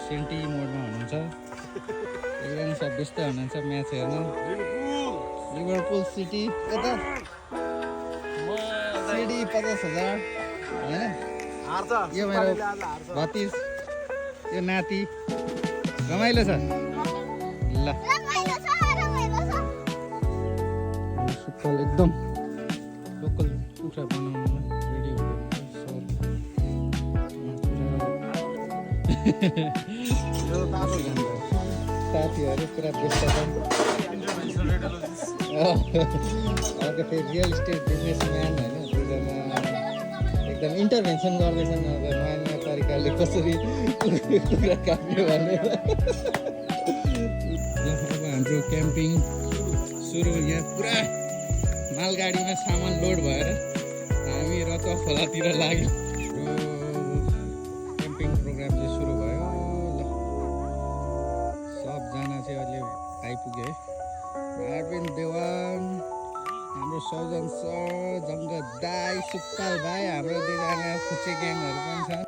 centi मोडमा हुनुहुन्छ एकजना सब व्यस्त हुनुहुन्छ म्याच हेर्न लिभरपुल सिटी यता सिडी 50,000 होइन यो मेरो भतिज यो नाति रमाइलो छ ल सुक्कल एकदम लोकल कुखुरा बनाउनुमा रेडी हुनुहुन्छ साथीहरू पुरा व्यस्त छन् अर्को फेरि रियल इस्टेट बिजनेसम्यान होइन दुईजना एकदम इन्टरभेन्सन गर्दैछन् अब नयाँ नयाँ तरिकाले कसरी कुखुरा काट्ने भनेर अब हाम्रो क्याम्पिङ सुरु यहाँ पुरा मालगाडीमा सामान लोड भएर हामी रतुवा खोलातिर लाग्यौँ क्याम्पिङ प्रोग्राम चाहिँ सुरु भयो ल सबजना चाहिँ अहिले आइपुग्यो है अरविन्द देवान हाम्रो सौजन सर जङ्ग दाई सुक्पाल भाइ हाम्रो दुईजना फुच्चे ग्याङहरू पनि छन्